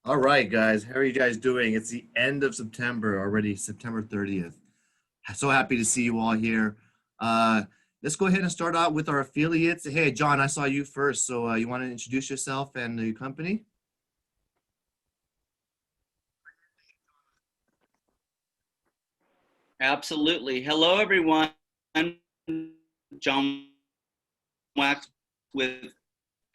All right, guys. How are you guys doing? It's the end of September already, September 30th. So happy to see you all here. Uh, let's go ahead and start out with our affiliates. Hey, John, I saw you first. So you want to introduce yourself and your company? Absolutely. Hello, everyone. John Wax with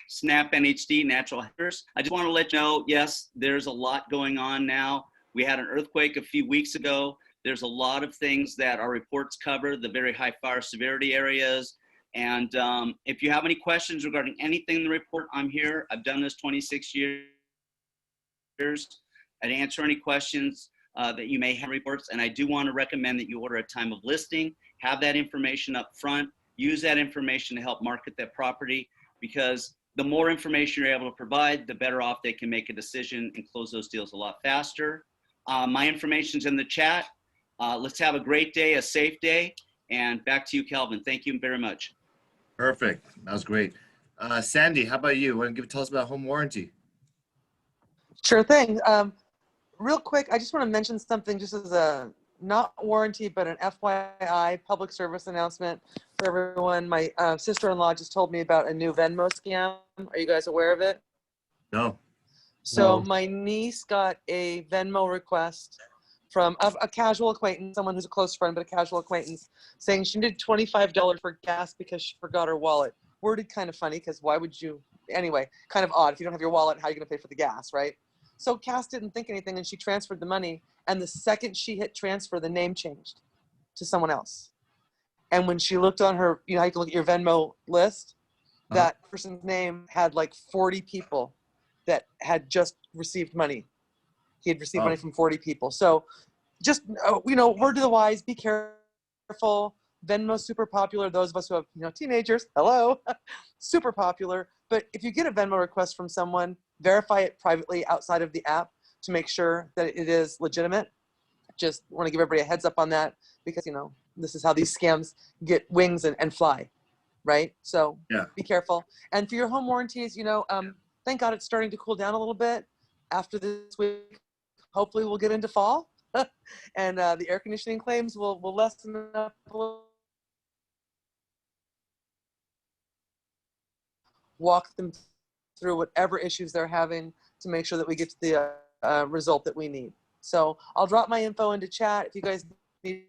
Snap NHD Natural Hackers. I just want to let you know, yes, there's a lot going on now. We had an earthquake a few weeks ago. There's a lot of things that our reports cover, the very high fire severity areas. And if you have any questions regarding anything in the report, I'm here. I've done this 26 years. I'd answer any questions that you may have reports. And I do want to recommend that you order a time of listing, have that information up front, use that information to help market that property, because the more information you're able to provide, the better off they can make a decision and close those deals a lot faster. My information's in the chat. Let's have a great day, a safe day, and back to you, Calvin. Thank you very much. Perfect. That was great. Sandy, how about you? Want to tell us about home warranty? Sure thing. Real quick, I just want to mention something just as a not warranty, but an FYI public service announcement for everyone. My sister-in-law just told me about a new Venmo scam. Are you guys aware of it? No. So No. my niece got a Venmo request from a casual acquaintance, someone who's a close friend, but a casual acquaintance, saying she needed $25 for gas because she forgot her wallet. Worded kind of funny, because why would you? Anyway, kind of odd. If you don't have your wallet, how are you going to pay for the gas, right? So Cass didn't think anything, and she transferred the money. And the second she hit transfer, the name changed to someone else. And when she looked on her, you know how you can look at your Venmo list? That person's name had like 40 people that had just received money. He had received money from 40 people. So just, word to the wise, be careful. Venmo's super popular. Those of us who have, teenagers, hello, super popular. But if you get a Venmo request from someone, verify it privately outside of the app to make sure that it is legitimate. Just want to give everybody a heads up on that because, this is how these scams get wings and fly, right? So yeah. Be careful. And for your home warranties, thank God it's starting to cool down a little bit. After this week, hopefully we'll get into fall and the air conditioning claims will lessen up a little. Walk them through whatever issues they're having to make sure that we get to the result that we need. So I'll drop my info into chat. If you guys need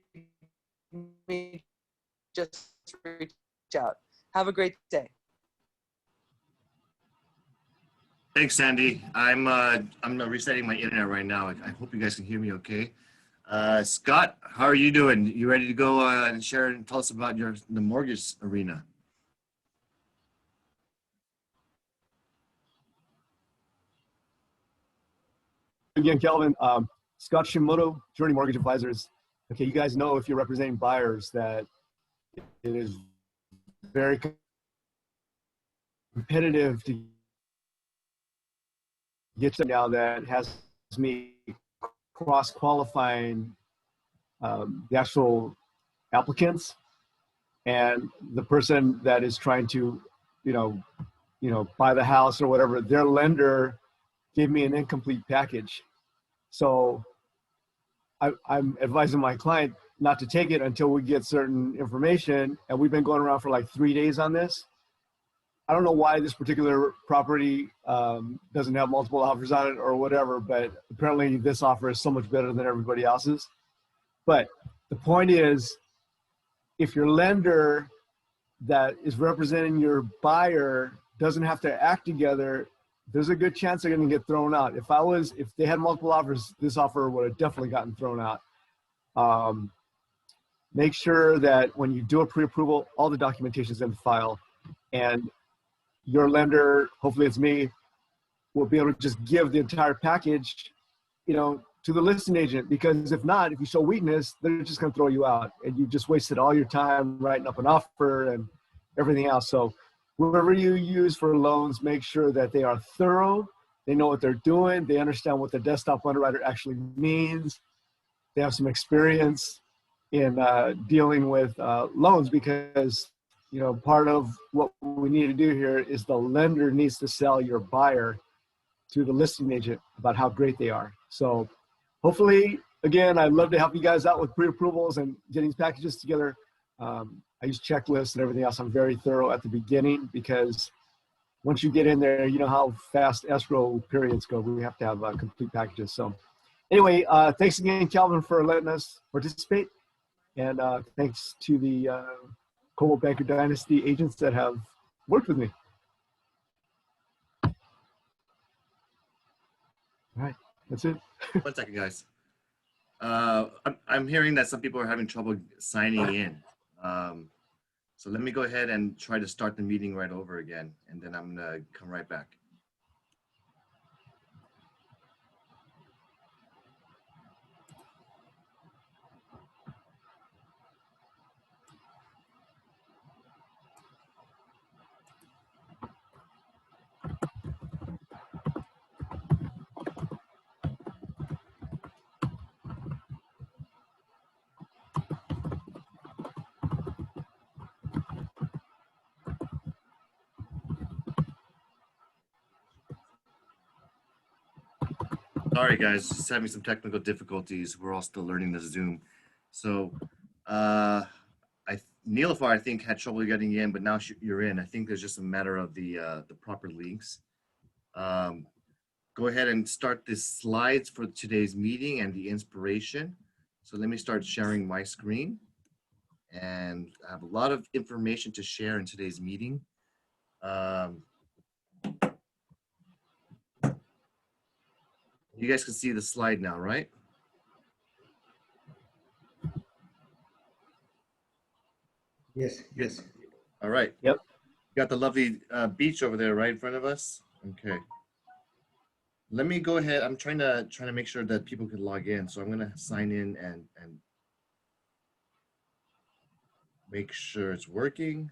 me, just reach out. Have a great day. Thanks, Sandy. I'm resetting my internet right now. I hope you guys can hear me okay. Scott, how are you doing? You ready to go and share and tell us about the mortgage arena? Again, Kelvin, Scott Shimoto, Journey Mortgage Advisors. Okay, you guys know if you're representing buyers that it is very competitive to get them now that has me cross-qualifying the actual applicants and the person that is trying to, buy the house or whatever, their lender gave me an incomplete package. So I'm advising my client not to take it until we get certain information. And we've been going around for like 3 days on this. I don't know why this particular property doesn't have multiple offers on it or whatever, but apparently this offer is so much better than everybody else's. But the point is, if your lender that is representing your buyer doesn't have to act together, there's a good chance they're going to get thrown out. If they had multiple offers, this offer would have definitely gotten thrown out. Make sure that when you do a pre-approval, all the documentation is in the file, and your lender, hopefully it's me, will be able to just give the entire package, to the listing agent. Because if not, if you show weakness, they're just going to throw you out, and you just wasted all your time writing up an offer and everything else. So whoever you use for loans, make sure that they are thorough, they know what they're doing, they understand what the desktop underwriter actually means, they have some experience in dealing with loans, because part of what we need to do here is the lender needs to sell your buyer to the listing agent about how great they are. So hopefully, again, I'd love to help you guys out with pre-approvals and getting packages together. I use checklists and everything else. I'm very thorough at the beginning because once you get in there, you know how fast escrow periods go. We have to have complete packages. So anyway, thanks again, Calvin, for letting us participate. And thanks to the Coldwell Banker Dynasty agents that have worked with me. All right, that's it. 1 second, guys. I'm hearing that some people are having trouble signing in. So let me go ahead and try to start the meeting right over again, and then I'm gonna come right back. Sorry, guys, just having some technical difficulties. We're all still learning this Zoom. So, Neelafar, I think, had trouble getting in, but now you're in. I think there's just a matter of the proper links. Go ahead and start the slides for today's meeting and the inspiration. So let me start sharing my screen. And I have a lot of information to share in today's meeting. You guys can see the slide now, right? Yes, yes. All right. Yep. You got the lovely beach over there right in front of us. Okay. Let me go ahead. I'm trying to make sure that people can log in. So I'm gonna sign in and make sure it's working.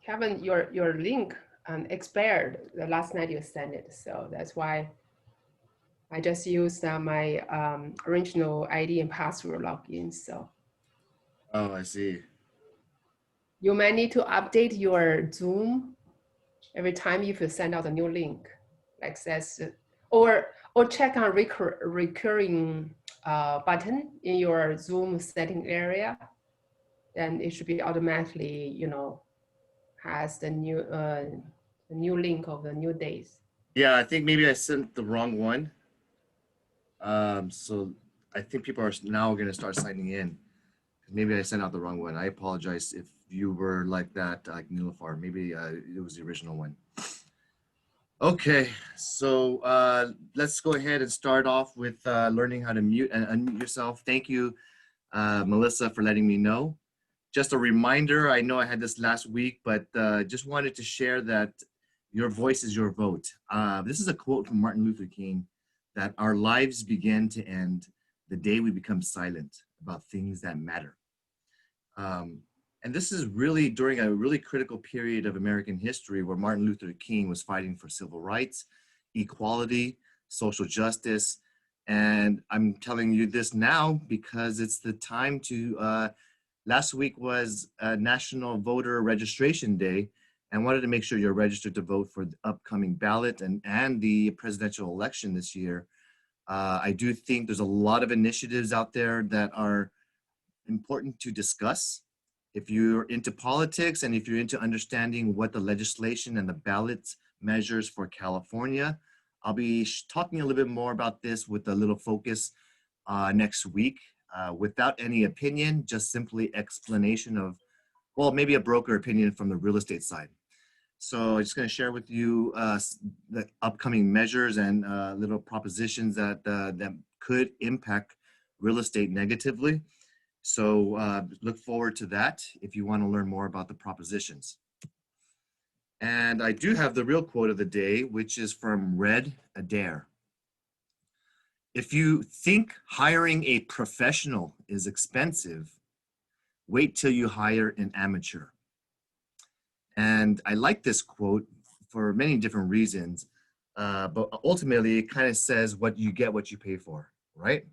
Kevin, your link expired the last night you sent it, so that's why I just used my original ID and password login. So Oh, I see. you might need to update your Zoom every time if you send out a new link, like says, or check on recurring button in your Zoom setting area. Then it should be automatically, you know, has the new link of the new days. Yeah, I think maybe I sent the wrong one. So I think people are now going to start signing in. Maybe I sent out the wrong one. I apologize if you were like that, like Neelafar. Maybe it was the original one. Okay, so let's go ahead and start off with learning how to mute and unmute yourself. Thank you, Melissa, for letting me know. Just a reminder, I know I had this last week, but just wanted to share that your voice is your vote. This is a quote from Martin Luther King, that our lives begin to end the day we become silent about things that matter. And this is really during a really critical period of American history where Martin Luther King was fighting for civil rights, equality, social justice. And I'm telling you this now because it's the time to, last week was National Voter Registration Day, and wanted to make sure you're registered to vote for the upcoming ballot and the presidential election this year. I do think there's a lot of initiatives out there that are important to discuss. If you're into politics and if you're into understanding what the legislation and the ballot measures for California, I'll be talking a little bit more about this with a little focus next week. Without any opinion, just simply explanation of, well, maybe a broker opinion from the real estate side. So I'm just going to share with you the upcoming measures and little propositions that could impact real estate negatively. So look forward to that if you want to learn more about the propositions. And I do have the real quote of the day, which is from Red Adair. If you think hiring a professional is expensive, wait till you hire an amateur. And I like this quote for many different reasons, but ultimately it kind of says what you get, what you pay for, right?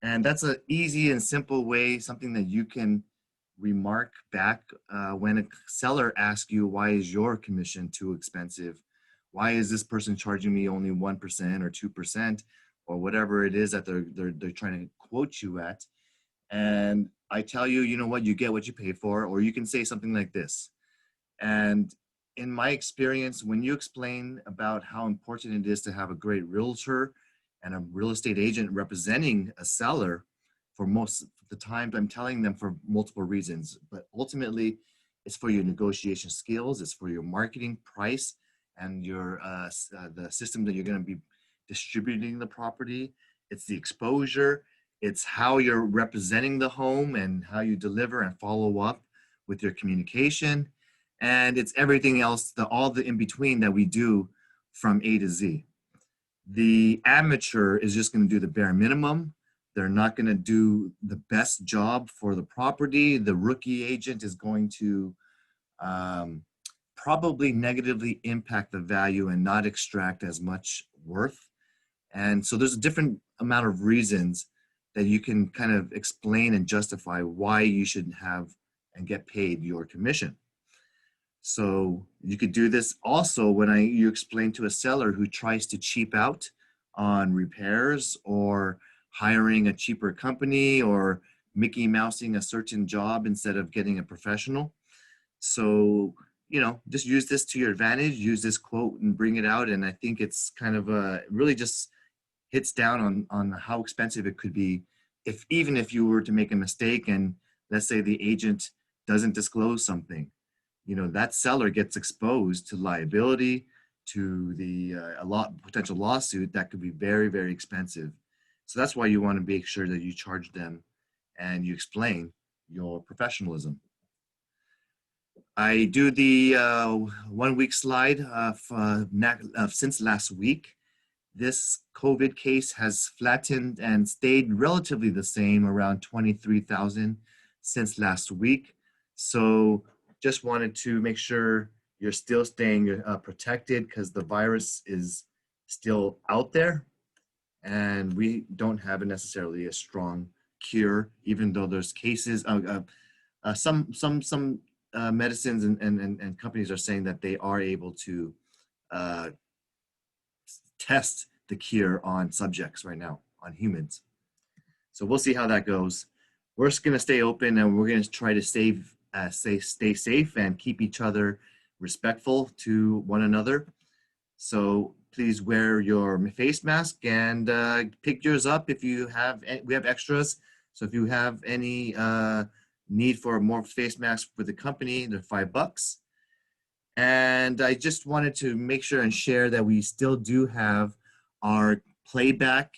And that's an easy and simple way, something that you can remark back when a seller asks you, why is your commission too expensive? Why is this person charging me only 1% or 2% or whatever it is that they're trying to quote you at? And I tell you, you know what, you get what you pay for, or you can say something like this. And in my experience, when you explain about how important it is to have a great realtor and a real estate agent representing a seller, for most of the time, I'm telling them for multiple reasons, but ultimately it's for your negotiation skills, it's for your marketing price and your the system that you're going to be distributing the property. It's the exposure, it's how you're representing the home and how you deliver and follow up with your communication. And it's everything else, all the in between that we do from A to Z. The amateur is just going to do the bare minimum. They're not going to do the best job for the property. The rookie agent is going to probably negatively impact the value and not extract as much worth. And so there's a different amount of reasons that you can kind of explain and justify why you should have and get paid your commission. So you could do this also when you explain to a seller who tries to cheap out on repairs or hiring a cheaper company or Mickey Mousing a certain job instead of getting a professional. So, just use this to your advantage, use this quote and bring it out. And I think it's kind of really just hits down on how expensive it could be even if you were to make a mistake and let's say the agent doesn't disclose something. That seller gets exposed to liability, to the potential lawsuit that could be very, very expensive. So that's why you want to make sure that you charge them and you explain your professionalism. I do the 1 week slide since last week. This COVID case has flattened and stayed relatively the same, around 23,000 since last week. So just wanted to make sure you're still staying protected because the virus is still out there and we don't have necessarily a strong cure, even though there's cases. Some medicines and companies are saying that they are able to test the cure on subjects right now, on humans. So we'll see how that goes. We're just going to stay open and we're going to try to stay safe and keep each other respectful to one another. So please wear your face mask and pick yours up if you have. We have extras. So if you have any need for more face masks for the company, they're $5. And I just wanted to make sure and share that we still do have our Playback.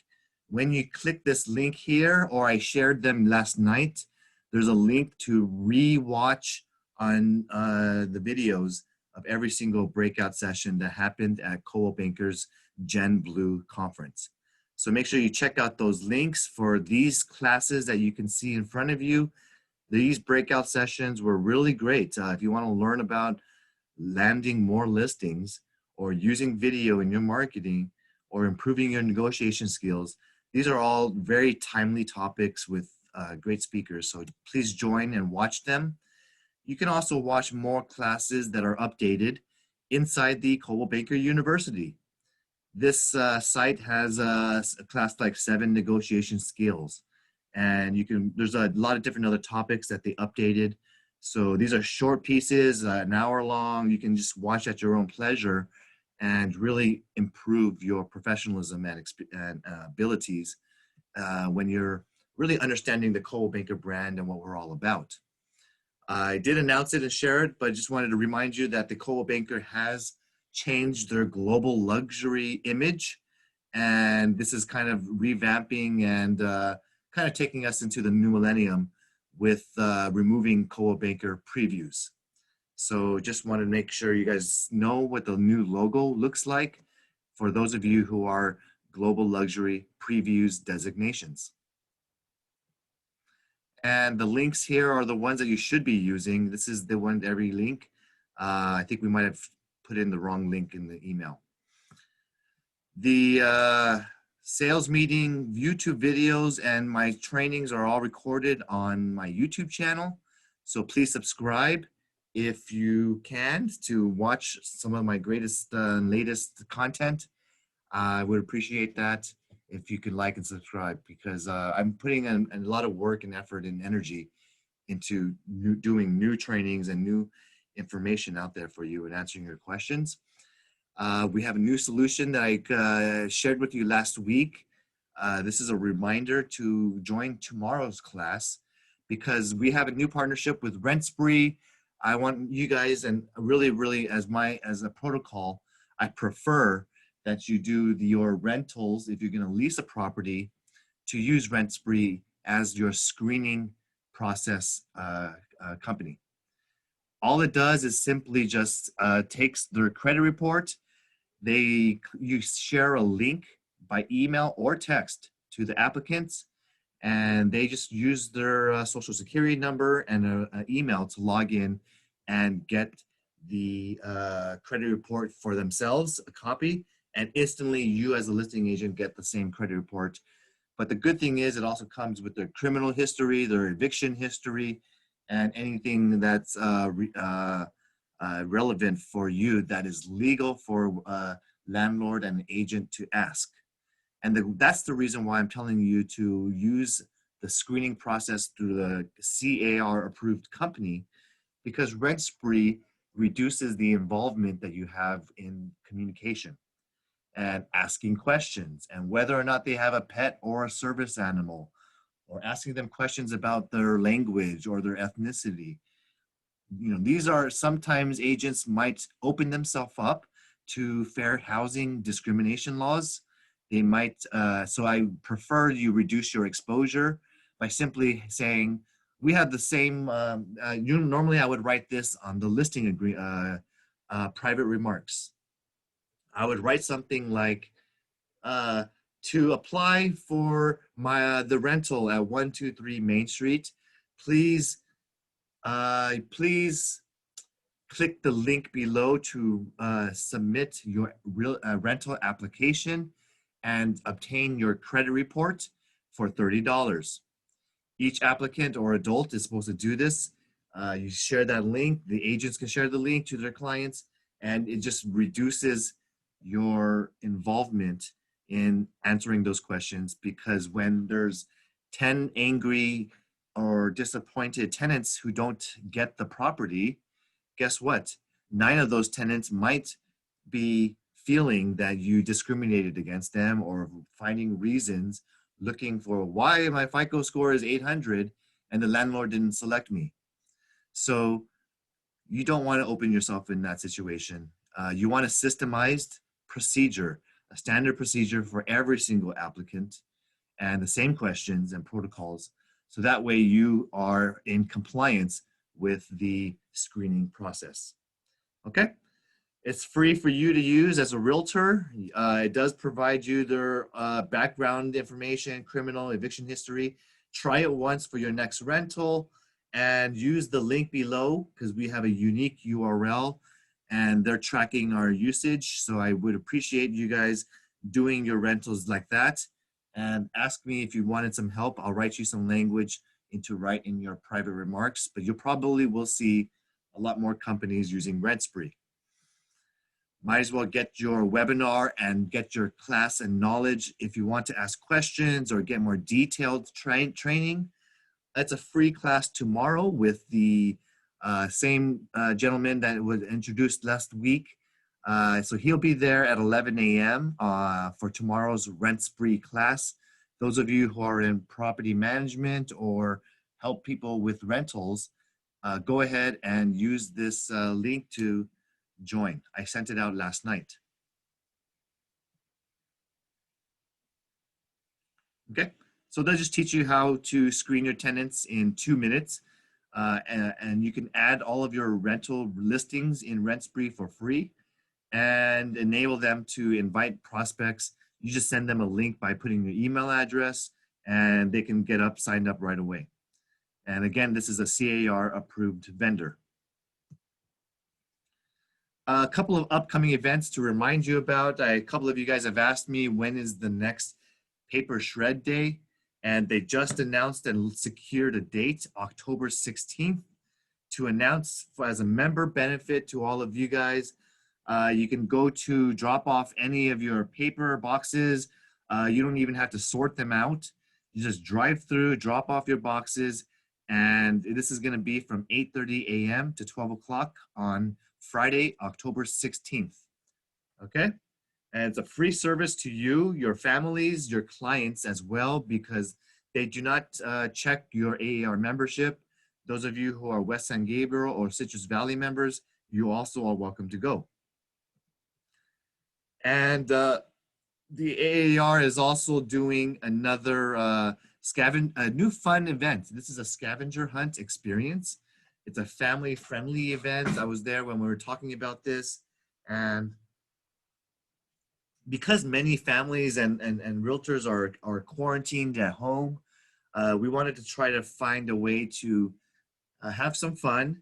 When you click this link here, or I shared them last night, there's a link to re-watch on the videos of every single breakout session that happened at Coldwell Banker's Gen Blue conference. So make sure you check out those links for these classes that you can see in front of you. These breakout sessions were really great. If you want to learn about landing more listings or using video in your marketing or improving your negotiation skills, these are all very timely topics with great speakers. So please join and watch them. You can also watch more classes that are updated inside the Coldwell Banker University. This site has a class like 7 negotiation skills. And there's a lot of different other topics that they updated. So these are short pieces, an hour long. You can just watch at your own pleasure and really improve your professionalism and abilities when you're really understanding the Coldwell Banker brand and what we're all about. I did announce it and share it, but just wanted to remind you that the Coldwell Banker has changed their global luxury image. And this is kind of revamping and kind of taking us into the new millennium with removing Coldwell Banker previews. So just wanted to make sure you guys know what the new logo looks like for those of you who are global luxury previews designations. And the links here are the ones that you should be using. This is the one, every link. I think we might have put in the wrong link in the email. The sales meeting YouTube videos and my trainings are all recorded on my YouTube channel. So please subscribe if you can to watch some of my greatest latest content. I would appreciate that if you could like and subscribe, because I'm putting in a lot of work and effort and energy into doing new trainings and new information out there for you and answering your questions. We have a new solution that I shared with you last week. This is a reminder to join tomorrow's class because we have a new partnership with RentSpree. I want you guys, and really as a protocol, I prefer that you do your rentals if you're going to lease a property to use RentSpree as your screening process company. All it does is simply just takes their credit report. You share a link by email or text to the applicants, and they just use their social security number and an email to log in and get the credit report for themselves, a copy, and instantly you as a listing agent get the same credit report. But the good thing is it also comes with their criminal history, their eviction history, and anything that's relevant for you that is legal for landlord and agent to ask. And that's the reason why I'm telling you to use the screening process through the CAR approved company, because RentSpree reduces the involvement that you have in communication and asking questions and whether or not they have a pet or a service animal, or asking them questions about their language or their ethnicity. These are sometimes agents might open themselves up to fair housing discrimination laws. They might, so I prefer you reduce your exposure by simply saying, we have the same, normally I would write this on the listing private remarks. I would write something like, to apply for the rental at 123 Main Street, please click the link below to submit your rental application and obtain your credit report for $30. Each applicant or adult is supposed to do this. You share that link, the agents can share the link to their clients, and it just reduces your involvement in answering those questions, because when there's 10 angry or disappointed tenants who don't get the property, guess what? 9 of those tenants might be feeling that you discriminated against them, or finding reasons, looking for why my FICO score is 800 and the landlord didn't select me. So you don't want to open yourself in that situation. You want a systemized procedure, a standard procedure for every single applicant, and the same questions and protocols. So that way you are in compliance with the screening process. Okay? It's free for you to use as a realtor. It does provide you their background information, criminal, eviction history. Try it once for your next rental and use the link below, because we have a unique URL and they're tracking our usage. So I would appreciate you guys doing your rentals like that. And ask me if you wanted some help. I'll write you some language to write in your private remarks, but you probably will see a lot more companies using RentSpree. Might as well get your webinar and get your class and knowledge. If you want to ask questions or get more detailed training, that's a free class tomorrow with the same gentleman that was introduced last week. So he'll be there at 11 a.m. For tomorrow's RentSpree class. Those of you who are in property management or help people with rentals, go ahead and use this link to join. I sent it out last night. Okay, so they'll just teach you how to screen your tenants in 2 minutes. And you can add all of your rental listings in RentSpree for free and enable them to invite prospects. You just send them a link by putting your email address and they can get signed up right away. And again, this is a CAR approved vendor. A couple of upcoming events to remind you about. A couple of you guys have asked me when is the next paper shred day, and they just announced and secured a date, October 16th. to announce as a member benefit to all of you guys. You can go to drop off any of your paper boxes. You don't even have to sort them out. You just drive through, drop off your boxes, and this is going to be from 8:30 a.m. to 12 o'clock on Friday, October 16th. Okay? And it's a free service to you, your families, your clients as well, because they do not check your AAR membership. Those of you who are West San Gabriel or Citrus Valley members, you also are welcome to go. And the AAR is also doing another a new fun event. This is a scavenger hunt experience. It's a family-friendly event. I was there when we were talking about this, and because many families and realtors are quarantined at home, we wanted to try to find a way to have some fun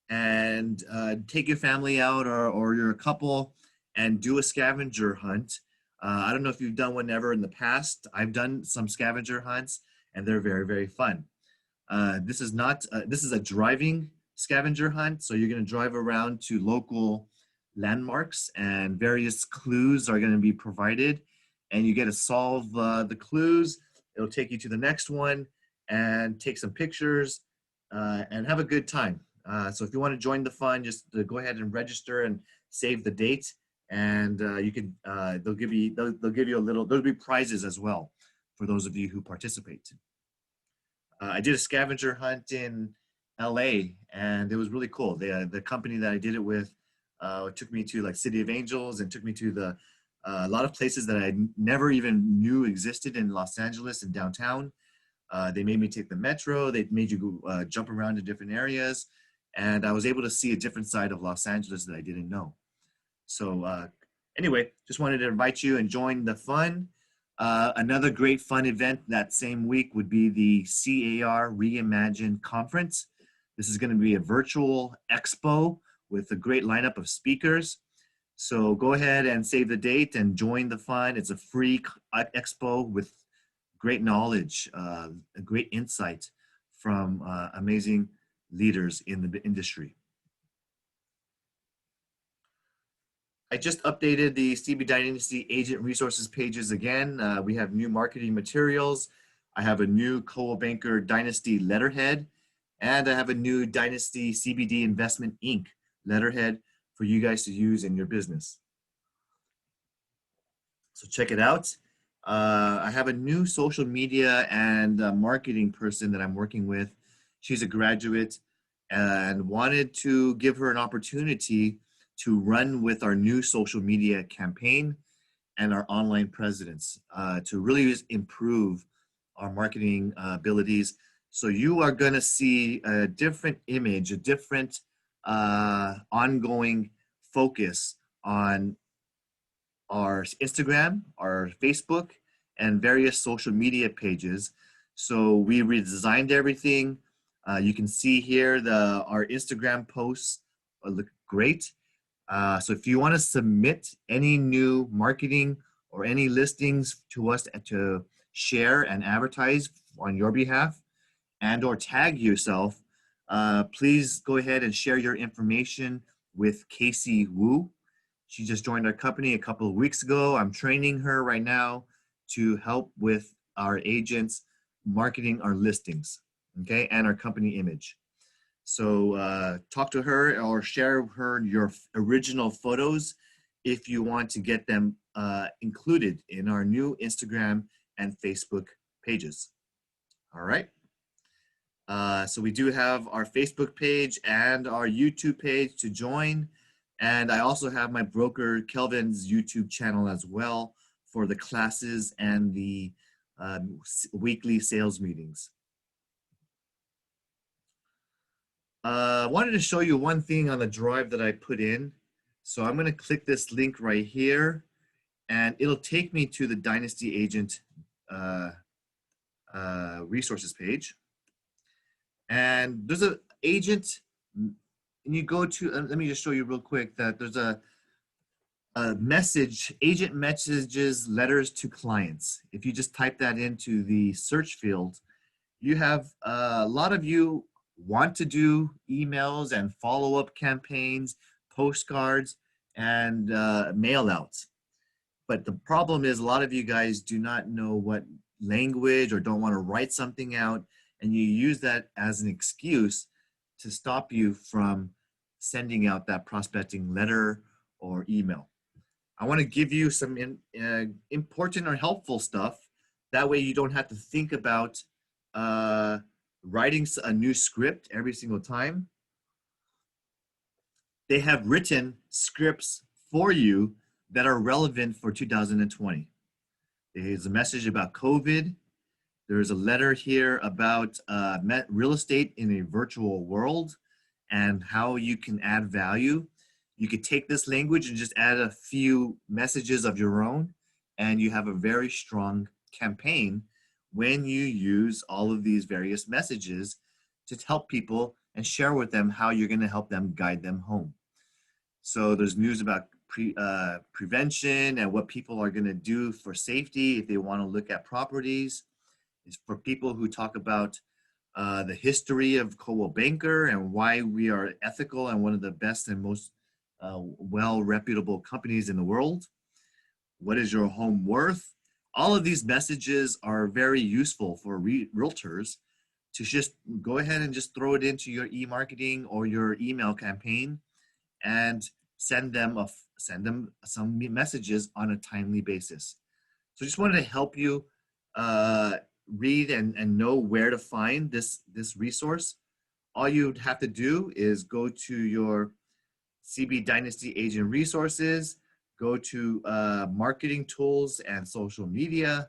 and take your family out or you're a couple and do a scavenger hunt. I don't know if you've done one ever in the past. I've done some scavenger hunts and they're very, very fun. This is a driving scavenger hunt. So you're going to drive around to local landmarks and various clues are going to be provided and you get to solve the clues. It'll take you to the next one and take some pictures and have a good time. So if you want to join the fun, just go ahead and register and save the date, and you can. They'll give you a little. There'll be prizes as well for those of you who participate. I did a scavenger hunt in LA, and it was really cool. The company that I did it with took me to like City of Angels and took me to a lot of places that I never even knew existed in Los Angeles and downtown. They made me take the metro. They made you go jump around to different areas. And I was able to see a different side of Los Angeles that I didn't know. So anyway, just wanted to invite you and join the fun. Another great fun event that same week would be the CAR Reimagine Conference. This is going to be a virtual expo with a great lineup of speakers. So go ahead and save the date and join the fun. It's a free expo with great knowledge, a great insight from amazing leaders in the industry. I just updated the CB Dynasty agent resources pages again. We have new marketing materials. I have a new Coldwell Banker Dynasty letterhead, and I have a new Dynasty CBD Investment Inc. letterhead for you guys to use in your business. So check it out. I have a new social media and marketing person that I'm working with. She's a graduate and wanted to give her an opportunity to run with our new social media campaign and our online presence to really improve our marketing abilities. So you are going to see a different image, a different ongoing focus on our Instagram, our Facebook, and various social media pages. So we redesigned everything. You can see here our Instagram posts look great. So if you want to submit any new marketing or any listings to us to share and advertise on your behalf and or tag yourself, please go ahead and share your information with Casey Wu. She just joined our company a couple of weeks ago. I'm training her right now to help with our agents marketing our listings, okay, and our company image. So talk to her or share her your original photos if you want to get them included in our new Instagram and Facebook pages. All right. So we do have our Facebook page and our YouTube page to join. And I also have my broker Kelvin's YouTube channel as well for the classes and the weekly sales meetings. I wanted to show you one thing on the drive that I put in. So I'm going to click this link right here, and it'll take me to the Dynasty Agent resources page. And there's an agent, and you go to, let me just show you real quick that there's a message, agent messages, letters to clients. If you just type that into the search field, you have a lot of you want to do emails and follow-up campaigns, postcards, and mail outs. But the problem is a lot of you guys do not know what language or don't want to write something out, and you use that as an excuse to stop you from sending out that prospecting letter or email. I want to give you some important or helpful stuff. That way you don't have to think about writing a new script every single time. They have written scripts for you that are relevant for 2020. There's a message about COVID. There's a letter here about real estate in a virtual world and how you can add value. You could take this language and just add a few messages of your own, and you have a very strong campaign when you use all of these various messages to help people and share with them how you're going to help them guide them home. So there's news about prevention and what people are going to do for safety if they want to look at properties. It's for people who talk about the history of Coldwell Banker and why we are ethical and one of the best and most well-reputable companies in the world. What is your home worth? All of these messages are very useful for realtors to just go ahead and just throw it into your e-marketing or your email campaign and send them some messages on a timely basis. So just wanted to help you read and know where to find this resource. All you'd have to do is go to your CB Dynasty Agent Resources, go to marketing tools and social media,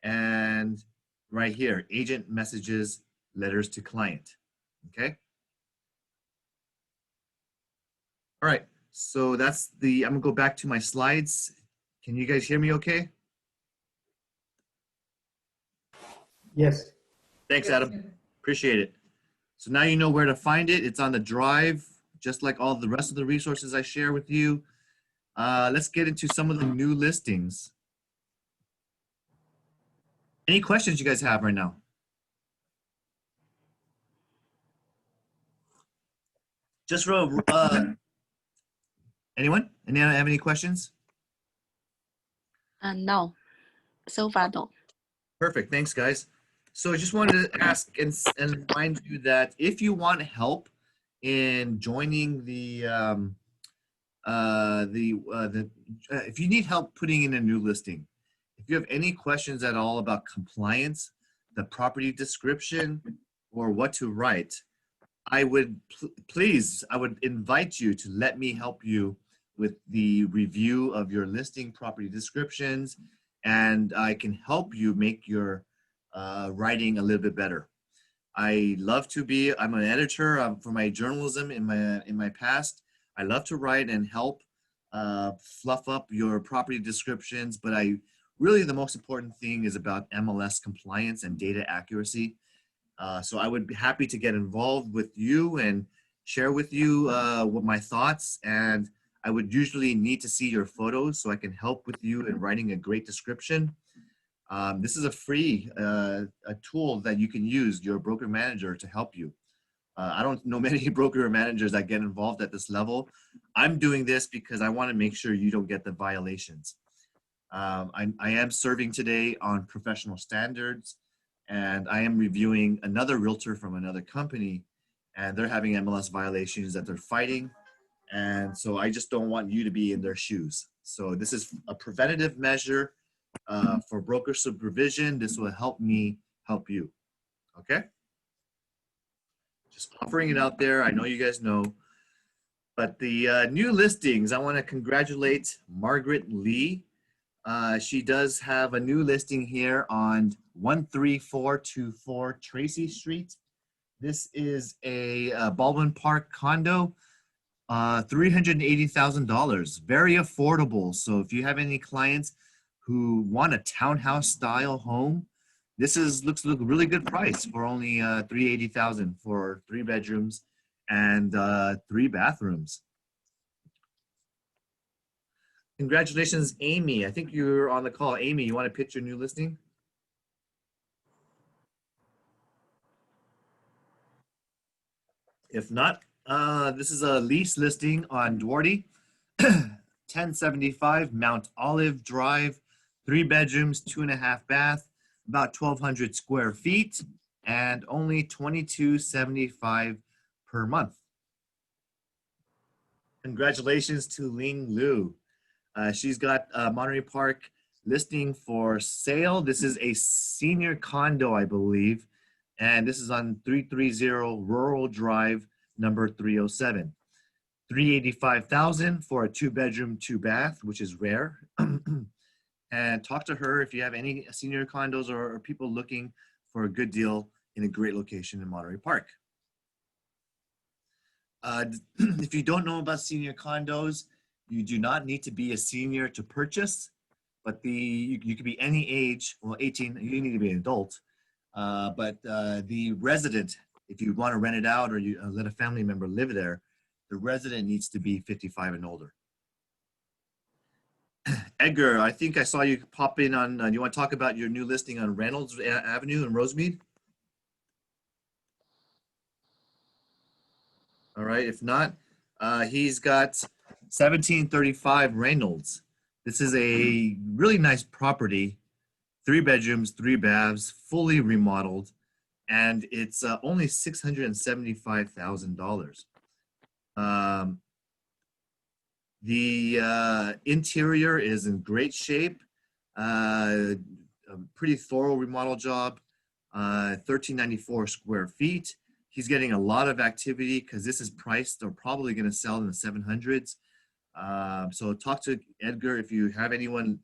and right here, agent messages, letters to client, okay? All right, so that's I'm gonna go back to my slides. Can you guys hear me okay? Yes. Thanks, Adam. Appreciate it. So now you know where to find it. It's on the drive, just like all the rest of the resources I share with you. Let's get into some of the new listings. Any questions you guys have right now? Just for anyone? Anyone have any questions? No, so far no. Perfect. Thanks, guys. So I just wanted to ask and remind you that if you want help in joining if you need help putting in a new listing, if you have any questions at all about compliance, the property description, or what to write, I would I would invite you to let me help you with the review of your listing property descriptions, and I can help you make your writing a little bit better. I'm an editor for my journalism in my past. I love to write and help fluff up your property descriptions, but really the most important thing is about MLS compliance and data accuracy. So I would be happy to get involved with you and share with you what my thoughts, and I would usually need to see your photos so I can help with you in writing a great description. This is a free a tool that you can use your broker manager to help you. I don't know many broker managers that get involved at this level. I'm doing this because I want to make sure you don't get the violations. I am serving today on professional standards, and I am reviewing another realtor from another company, and they're having MLS violations that they're fighting. And so I just don't want you to be in their shoes. So this is a preventative measure for broker supervision. This will help me help you. Okay? Just offering it out there. I know you guys know. But the new listings, I want to congratulate Margaret Lee. She does have a new listing here on 13424 Tracy Street. This is a Baldwin Park condo, $380,000, very affordable. So if you have any clients who want a townhouse style home, this looks like a really good price for only $380,000 for 3 bedrooms and 3 bathrooms. Congratulations, Amy. I think you're on the call. Amy, you want to pitch your new listing? If not, this is a lease listing on Duarte, 1075 Mount Olive Drive, 3 bedrooms, 2.5 bath, about 1,200 square feet, and only $22.75 per month. Congratulations to Ling Lu. She's got Monterey Park listing for sale. This is a senior condo, I believe, and this is on 330 Rural Drive, number 307. $385,000 for a 2-bedroom, 2-bath, which is rare. And talk to her if you have any senior condos or people looking for a good deal in a great location in Monterey Park. If you don't know about senior condos, you do not need to be a senior to purchase, but you could be any age. Well, 18, you need to be an adult. But the resident, if you want to rent it out or you let a family member live there, the resident needs to be 55 and older. Edgar, I think I saw you pop in on, you want to talk about your new listing on Reynolds Avenue in Rosemead? All right, if not, he's got 1735 Reynolds. This is a really nice property, 3 bedrooms, 3 baths, fully remodeled, and it's only $675,000. The interior is in great shape, a pretty thorough remodel job, 1,394 square feet. He's getting a lot of activity because this is priced, they're probably going to sell in the 700s. So talk to Edgar if you have anyone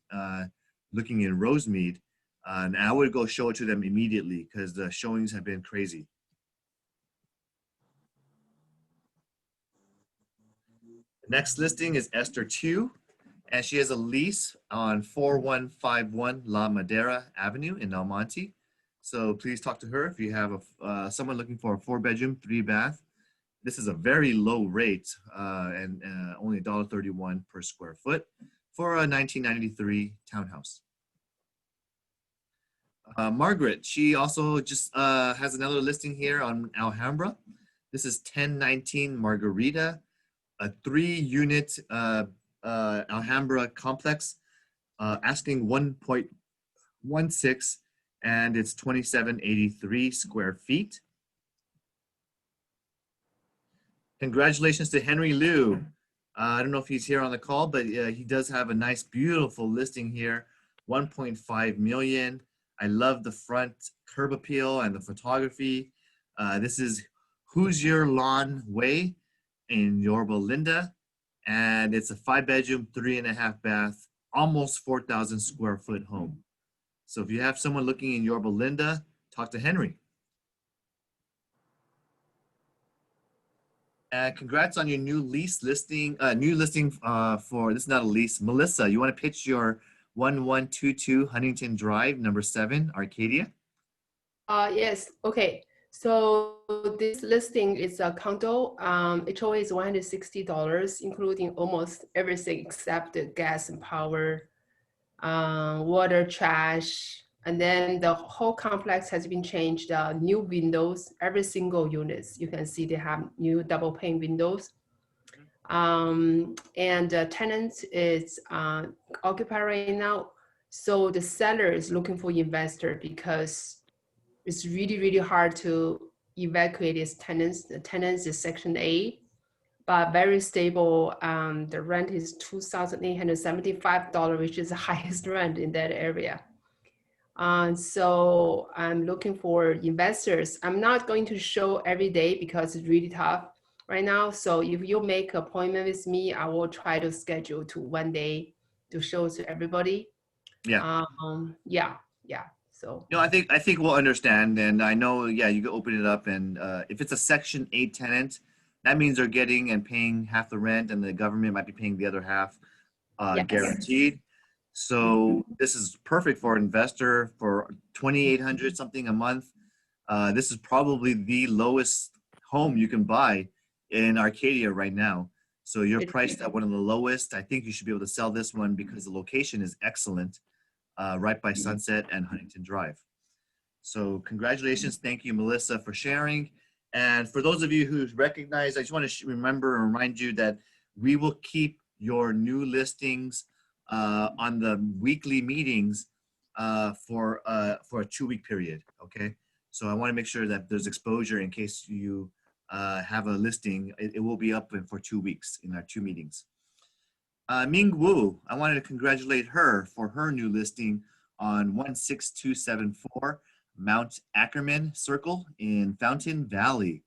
looking in Rosemead, and I would go show it to them immediately because the showings have been crazy. The next listing is Esther 2, and she has a lease on 4151 La Madera Avenue in El Monte. So please talk to her if you have someone looking for a 4-bedroom, 3-bath. This is a very low rate and only $1.31 per square foot for a 1993 townhouse. Margaret, she also just has another listing here on Alhambra. This is 1019 Margarita, a 3-unit Alhambra complex, asking 1.16, and it's 2783 square feet. Congratulations to Henry Liu. I don't know if he's here on the call, but he does have a nice, beautiful listing here, 1.5 million. I love the front curb appeal and the photography. This is Who's Your Lawn Way in Yorba Linda, and it's a 5-bedroom, 3.5 bath, almost 4,000 square foot home. So if you have someone looking in Yorba Linda, talk to Henry. Congrats on your new lease listing. For, this is not a lease. Melissa, you want to pitch your 1122 Huntington Drive, number 7, Arcadia? Yes. Okay. So this listing is a condo. HOA is $160, including almost everything except the gas and power, water, trash, and then the whole complex has been changed. New windows, every single units. You can see they have new double pane windows. And the tenant is occupied right now. So the seller is looking for investor because it's really, really hard to evacuate its tenants. The tenants is Section 8, but very stable. The rent is $2,875, which is the highest rent in that area. So I'm looking for investors. I'm not going to show every day because it's really tough right now. So if you make an appointment with me, I will try to schedule to one day to show to everybody. Yeah. Yeah. So. No, I think we'll understand, and I know, yeah, you can open it up, and if it's a Section 8 tenant, that means they're getting and paying half the rent, and the government might be paying the other half, Yes. guaranteed. So this is perfect for an investor for $2,800 something a month. This is probably the lowest home you can buy in Arcadia right now. So you're priced at one of the lowest. I think you should be able to sell this one because the location is excellent, right by Sunset and Huntington Drive. So congratulations. Thank you, Melissa, for sharing. And for those of you who recognize, I just want to remember and remind you that we will keep your new listings on the weekly meetings for a 2-week period. Okay, so I want to make sure that there's exposure in case you have a listing. It will be up for 2 weeks in our 2 meetings. Ming Wu, I wanted to congratulate her for her new listing on 16274 Mount Ackerman Circle in Fountain Valley.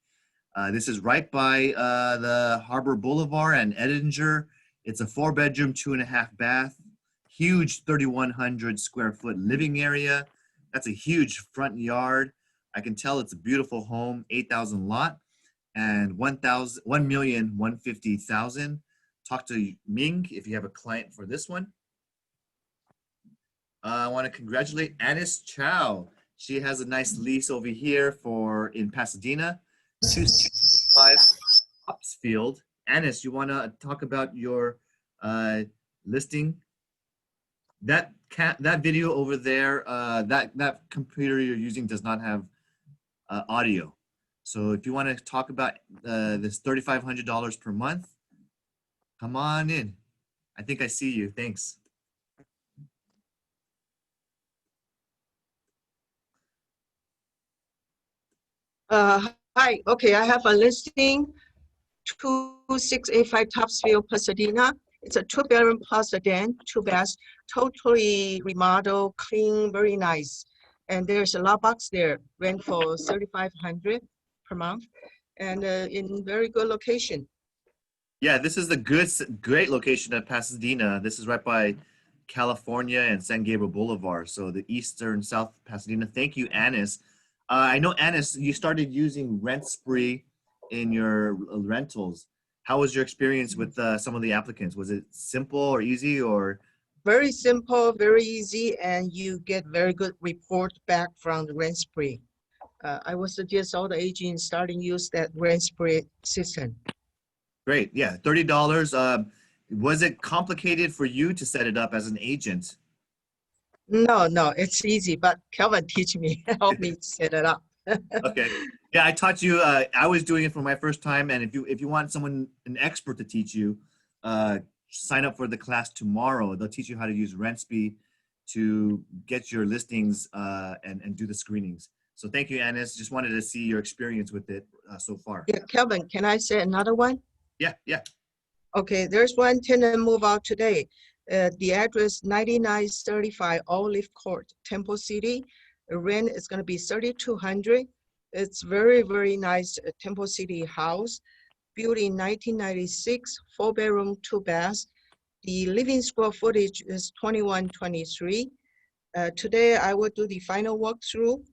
This is right by the Harbor Boulevard and Edinger. It's a 4-bedroom, 2.5 bath, huge 3,100 square foot living area. That's a huge front yard. I can tell it's a beautiful home, 8,000 lot and 1,150,000. Talk to Ming if you have a client for this one. I want to congratulate Anis Chow. She has a nice lease over here in Pasadena, 265 Topsfield. Anis, you want to talk about your listing? That video over there, that computer you're using does not have audio. So if you want to talk about this $3,500 per month, come on in. I think I see you. Thanks. Hi, okay, I have a listing, 2685 Topsfield, Pasadena. It's a 2-bedroom plus a den, 2 baths, totally remodeled, clean, very nice. And there's a lot box there, rent for $3,500 per month, and in very good location. Yeah, this is the great location at Pasadena. This is right by California and San Gabriel Boulevard. So the eastern South Pasadena. Thank you, Anis. I know, Anis, you started using RentSpree in your rentals. How was your experience with some of the applicants? Was it simple or easy or? Very simple, very easy, and you get very good report back from the RentSpree. I would suggest all the agents starting use that RentSpree system. Great, yeah, $30. Was it complicated for you to set it up as an agent? No, it's easy, but Kelvin teach me, help me set it up. Okay, yeah, I taught you. I was doing it for my first time, and if you want an expert to teach you, sign up for the class tomorrow. They'll teach you how to use RentSpree to get your listings and do the screenings. So thank you, Anis. Just wanted to see your experience with it so far. Yeah, Kelvin, can I say another one? Yeah. Okay, there's one tenant move out today. The address 9935 Olive Court, Temple City. The rent is going to be $3,200. It's very, very nice Temple City house, built in 1996, 4-bedroom, 2 baths. The living square footage is 2123. Today I will do the final walkthrough,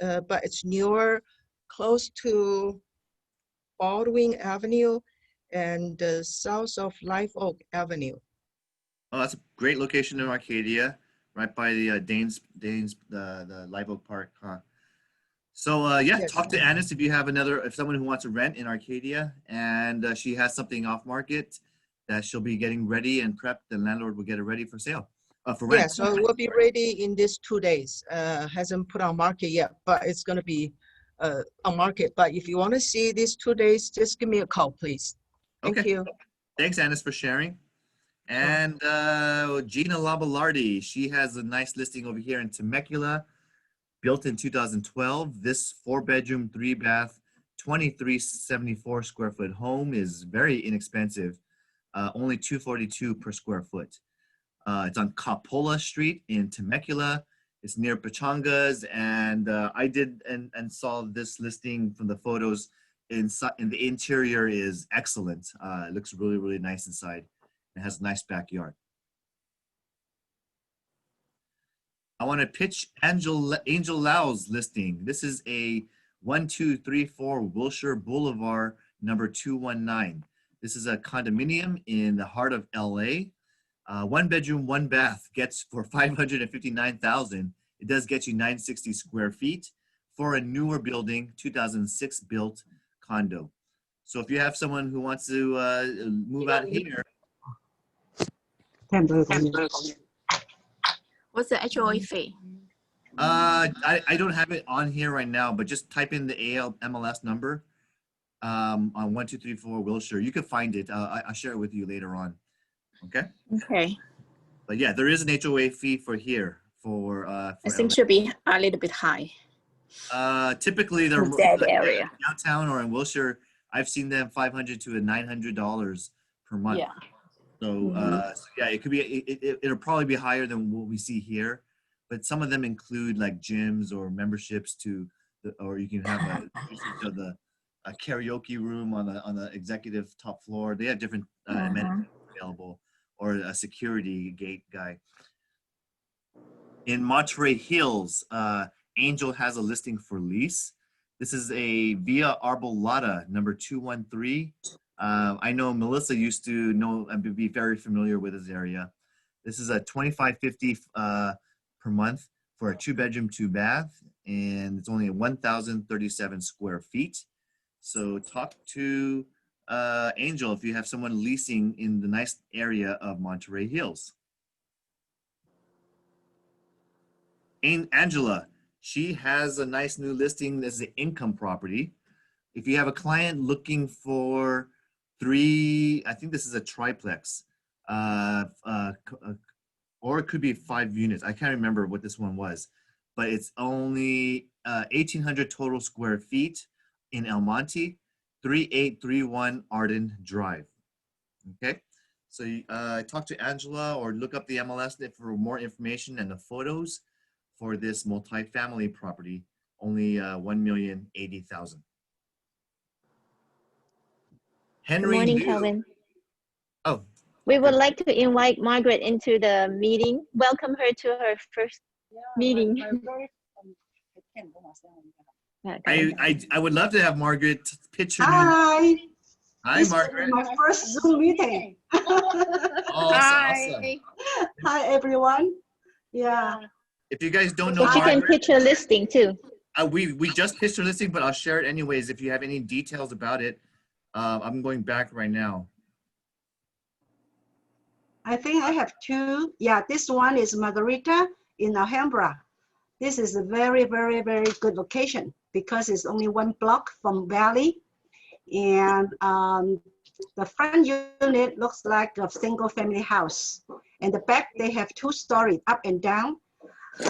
but it's newer, close to Baldwin Avenue and south of Live Oak Avenue. Oh, that's a great location in Arcadia, right by the the Live Oak Park, huh? So yeah, Yes. Talk to Anis if someone who wants to rent in Arcadia and she has something off market that she'll be getting ready and prepped, the landlord will get it ready for sale, for rent. Yeah, so it will be ready in these 2 days. Hasn't put on market yet, but it's gonna be on market. But if you want to see these 2 days, just give me a call, please. Thank Okay. you. Thanks, Anis, for sharing. And Gina Labalardi, she has a nice listing over here in Temecula, built in 2012. This 4-bedroom, 3-bath, 2,374 square foot home is very inexpensive, only $242 per square foot. It's on Coppola Street in Temecula. It's near Pachangas, and I did and saw this listing from the photos. In the interior is excellent. It looks really, really nice inside. It has a nice backyard. I want to pitch Angel Lau's listing. This is a 1234 Wilshire Boulevard, number 219. This is a condominium in the heart of LA. 1-bedroom, 1-bath gets for $559,000. It does get you 960 square feet for a newer building, 2006 built condo. So if you have someone who wants to move out here, What's the HOA fee? I don't have it on here right now, but just type in the MLS number on 1234 Wilshire. You can find it. I'll share it with you later on. Okay. Okay. But yeah, there is an HOA fee for here for I for think LA. should be a little bit high. Typically they're In that like area. downtown or in Wilshire. I've seen them $500 to $900 per month. Yeah. So, so yeah, it could be. It'll probably be higher than what we see here, but some of them include like gyms or memberships to, or you can have a usage of a karaoke room on the executive top floor. They have different amenities available, or a security gate guy. In Monterey Hills, Angel has a listing for lease. This is a Via Arbolada, number 213. I know Melissa used to know and be very familiar with this area. This is a $25.50 per month for a 2-bedroom, 2-bath, and it's only 1,037 square feet. So talk to Angel if you have someone leasing in the nice area of Monterey Hills. Angela, she has a nice new listing. This is an income property. If you have a client looking for 3, I think this is a triplex, or it could be 5 units. I can't remember what this one was, but it's only 1,800 total square feet in El Monte, 3831 Arden Drive. Okay, so talk to Angela or look up the MLS for more information and the photos for this multifamily property, only $1,080,000. Henry Good morning, Liu. Calvin. Oh, We would good. like to invite Margaret into the meeting. Welcome her to her first meeting. I would love to have Margaret pitch her new. Hi. Hi, This Margaret. is my first Zoom meeting. Awesome. Hi, everyone. Yeah. If you guys don't know So she can Margaret, pitch her listing too. we just pitched her listing, but I'll share it anyways. If you have any details about it, I'm going back right now. I think I have 2. Yeah, this one is Margarita in Alhambra. This is a very, very, very good location because it's only 1 block from Valley. And the front unit looks like a single family house. And the back, they have 2 stories up and down.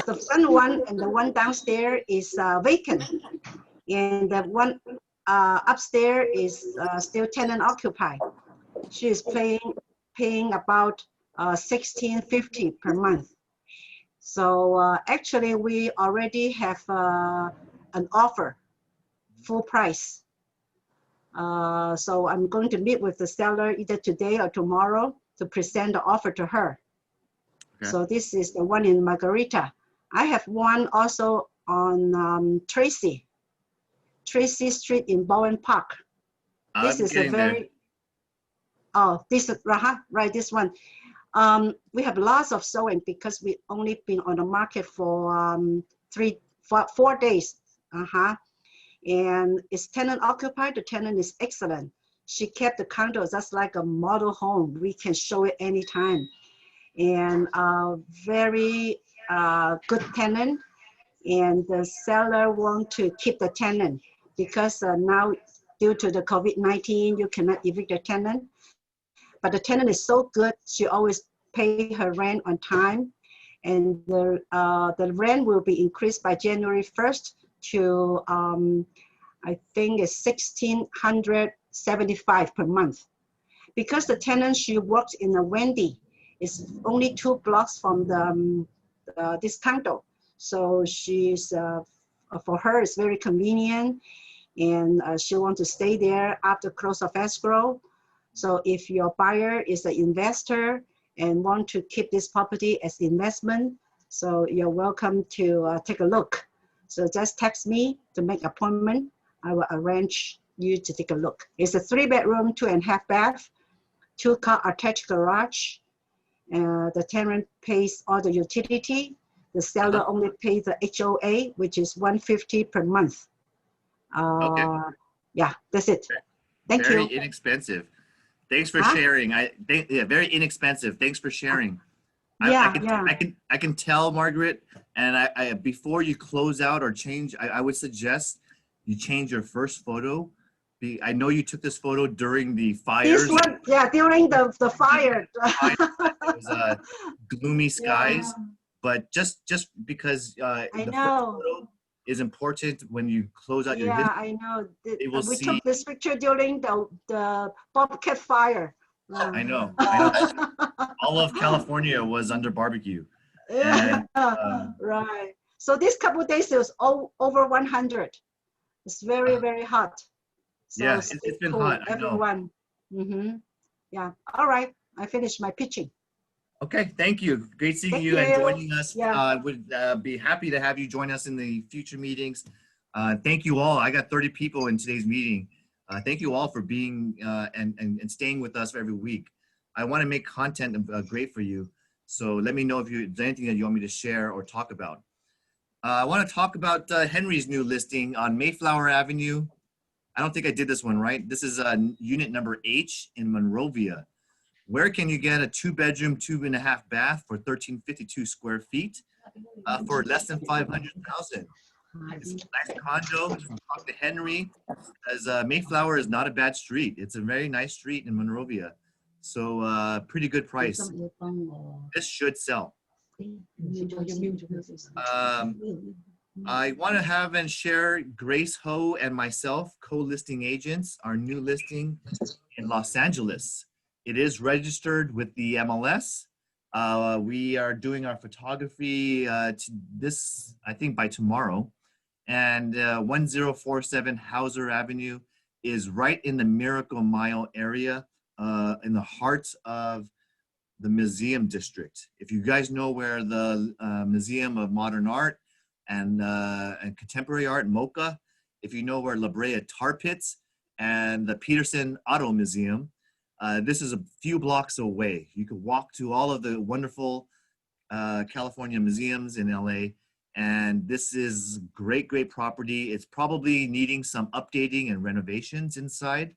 The front one and the one downstairs is vacant. And the one upstairs is still tenant occupied. She is paying about $1,650 per month. So actually, we already have an offer, full price. So I'm going to meet with the seller either today or tomorrow to present the offer to her. Okay. So this is the one in Margarita. I have one also on Tracy Street in Bowen Park. This is a very, this is right, this one. We have lots of showing because we only been on the market for 4 days. And it's tenant occupied. The tenant is excellent. She kept the condo just like a model home. We can show it anytime. And very good tenant. And the seller want to keep the tenant because now due to the COVID-19, you cannot evict the tenant. But the tenant is so good, she always pay her rent on time. And the rent will be increased by January 1st to, I think it's $1,675 per month. Because the tenant, she works in a Wendy, it's only 2 blocks from the this condo. So she's, for her, it's very convenient. And she wants to stay there after close of escrow. So if your buyer is an investor and want to keep this property as investment, so you're welcome to take a look. So just text me to make appointment. I will arrange you to take a look. It's a 3-bedroom, 2.5 bath, 2-car attached garage. The tenant pays all the utility. The seller only pays the HOA, which is $150 per month. Okay. Yeah, that's it. Thank you. Very inexpensive. Thanks for sharing. Yeah, very inexpensive. Thanks for sharing. I can tell, Margaret, and I before you close out or change, I would suggest you change your first photo I know you took this photo during the This fires. one, yeah, during the fire. It was gloomy skies, but just because I the first know. photo is important when you close out your Yeah, history, I know. they will We see. took this picture during the Bobcat fire. I know. All of California was under barbecue, and Right. So this couple days it was over 100. It's very, very hot. So yeah, stay it's been cool, hot. I know. everyone. Yeah. All right. I finished my pitching. Okay, thank you. Great seeing Thank you and you. joining us. Yeah. Would be happy to have you join us in the future meetings. Thank you all. I got 30 people in today's meeting. Thank you all for being and staying with us every week. I want to make content great for you. So let me know if there's anything that you want me to share or talk about. I want to talk about Henry's new listing on Mayflower Avenue. I don't think I did this one right. This is unit number H in Monrovia. Where can you get a 2-bedroom, 2.5 bath for 1,352 square feet for less than 500,000? It's a nice condo. Talk to Henry, as Mayflower is not a bad street. It's a very nice street in Monrovia. So pretty good price. This should sell. I want to have and share Grace Ho and myself, co-listing agents, our new listing in Los Angeles. It is registered with the MLS. We are doing our photography I think by tomorrow. And 1047 Hauser Avenue is right in the Miracle Mile area, in the heart of the Museum District. If you guys know where the Museum of Modern Art and Contemporary Art, MoCA, if you know where La Brea Tar Pits and the Peterson Auto Museum, this is a few blocks away. You could walk to all of the wonderful California museums in LA, and this is great, great property. It's probably needing some updating and renovations inside,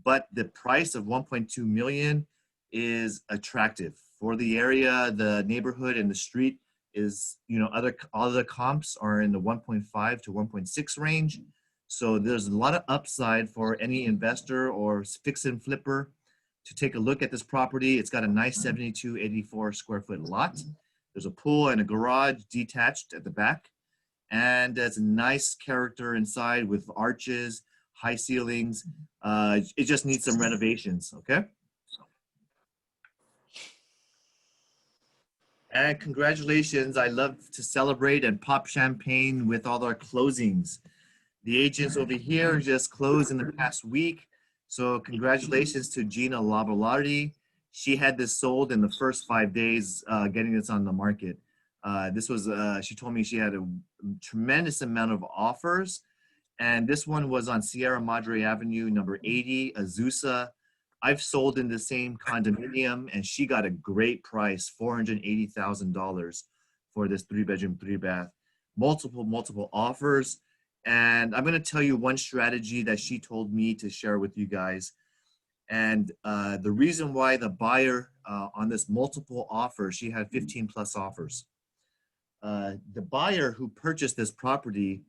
but the price of 1.2 million is attractive for the area, the neighborhood, and the street. Is, other comps are in the 1.5 to 1.6 range. So there's a lot of upside for any investor or fix and flipper to take a look at this property. It's got a nice 7284 square foot lot. There's a pool and a garage detached at the back. And it's a nice character inside with arches, high ceilings. It just needs some renovations, okay? And congratulations, I love to celebrate and pop champagne with all our closings. The agents over here just closed in the past week. So congratulations to Gina Lavalati. She had this sold in the first 5 days, getting this on the market. She told me she had a tremendous amount of offers. And this one was on Sierra Madre Avenue, number 80, Azusa. I've sold in the same condominium, and she got a great price, $480,000 for this 3-bedroom, 3-bath. Multiple offers. And I'm going to tell you one strategy that she told me to share with you guys. And the reason why the buyer on this multiple offer, she had 15 plus offers. The buyer who purchased this property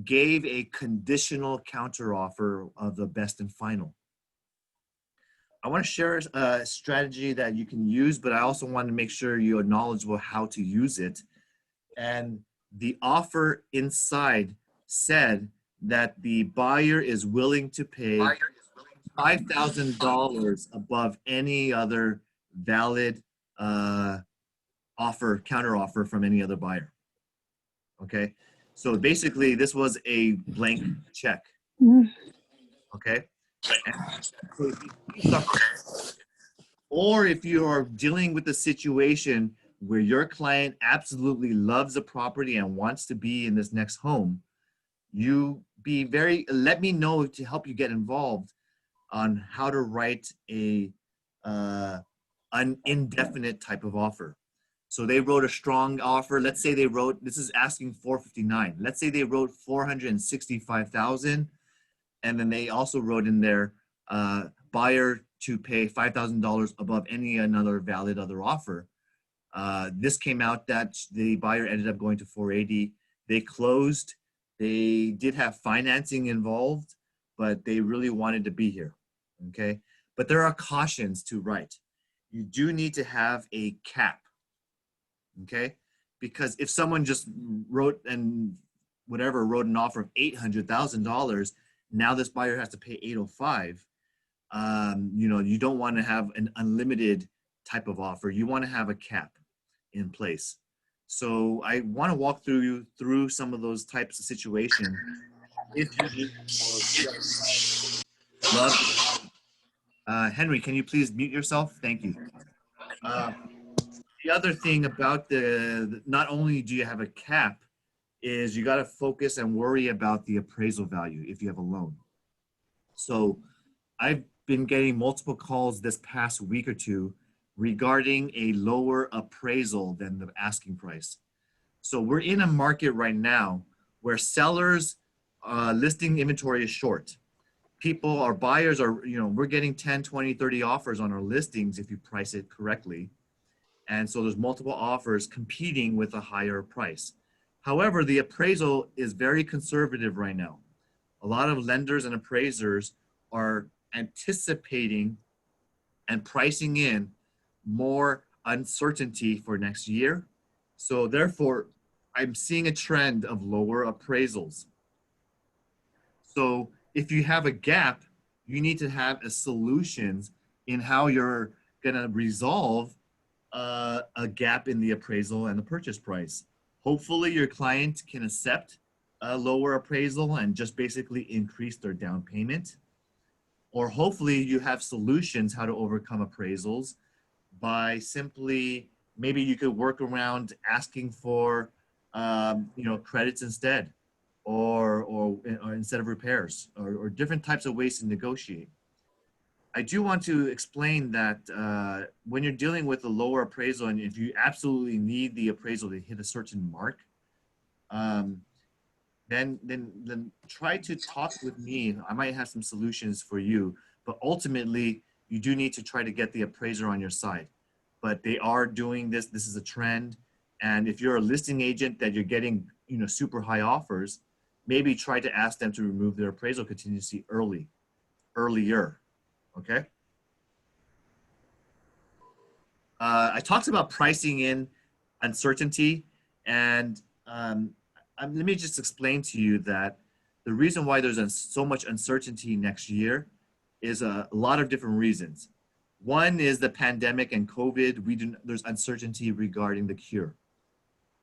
gave a conditional counteroffer of the best and final. I want to share a strategy that you can use, but I also want to make sure you're knowledgeable how to use it. And the offer inside said that the buyer is willing to pay $5,000 above any other valid counteroffer from any other buyer. Okay, so basically this was a blank check. Okay. Or if you are dealing with a situation where your client absolutely loves a property and wants to be in this next home, let me know to help you get involved on how to write an indefinite type of offer. So they wrote a strong offer. Let's say they wrote, this is asking 459. Let's say they wrote 465,000. And then they also wrote in there, buyer to pay $5,000 above any another valid other offer. This came out that the buyer ended up going to 480. They closed. They did have financing involved, but they really wanted to be here, okay? But there are cautions to write. You do need to have a cap, okay? Because if someone just wrote an offer of $800,000, now this buyer has to pay 805. You know, you don't want to have an unlimited type of offer. You want to have a cap in place. So I want to walk you through some of those types of situations. If you love, Henry, can you please mute yourself? Thank you. The other thing about not only do you have a cap, is you got to focus and worry about the appraisal value if you have a loan. So I've been getting multiple calls this past week or two regarding a lower appraisal than the asking price. So we're in a market right now where sellers listing inventory is short. Our buyers are, you know, we're getting 10, 20, 30 offers on our listings if you price it correctly. And so there's multiple offers competing with a higher price. However, the appraisal is very conservative right now. A lot of lenders and appraisers are anticipating and pricing in more uncertainty for next year. So therefore, I'm seeing a trend of lower appraisals. So if you have a gap, you need to have a solutions in how you're gonna resolve a gap in the appraisal and the purchase price. Hopefully your client can accept a lower appraisal and just basically increase their down payment. Or hopefully you have solutions how to overcome appraisals by simply, maybe you could work around asking for, you know, credits instead, or instead of repairs, or different types of ways to negotiate. I do want to explain that when you're dealing with a lower appraisal, and if you absolutely need the appraisal to hit a certain mark, then try to talk with me. I might have some solutions for you, but ultimately you do need to try to get the appraiser on your side. But they are doing this. This is a trend. And if you're a listing agent that you're getting, you know, super high offers, maybe try to ask them to remove their appraisal contingency earlier. Okay. I talked about pricing in uncertainty, and let me just explain to you that the reason why there's so much uncertainty next year is a lot of different reasons. One is the pandemic and COVID. There's uncertainty regarding the cure.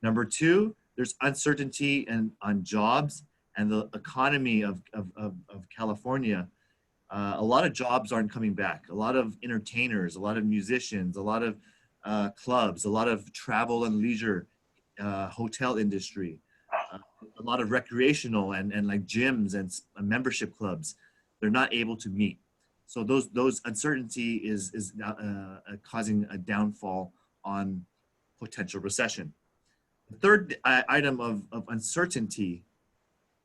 Number two, there's uncertainty on jobs and the economy of California. A lot of jobs aren't coming back. A lot of entertainers, a lot of musicians, a lot of clubs, a lot of travel and leisure, hotel industry, a lot of recreational and like gyms and membership clubs, they're not able to meet. So those uncertainty is causing a downfall on potential recession. The third item of uncertainty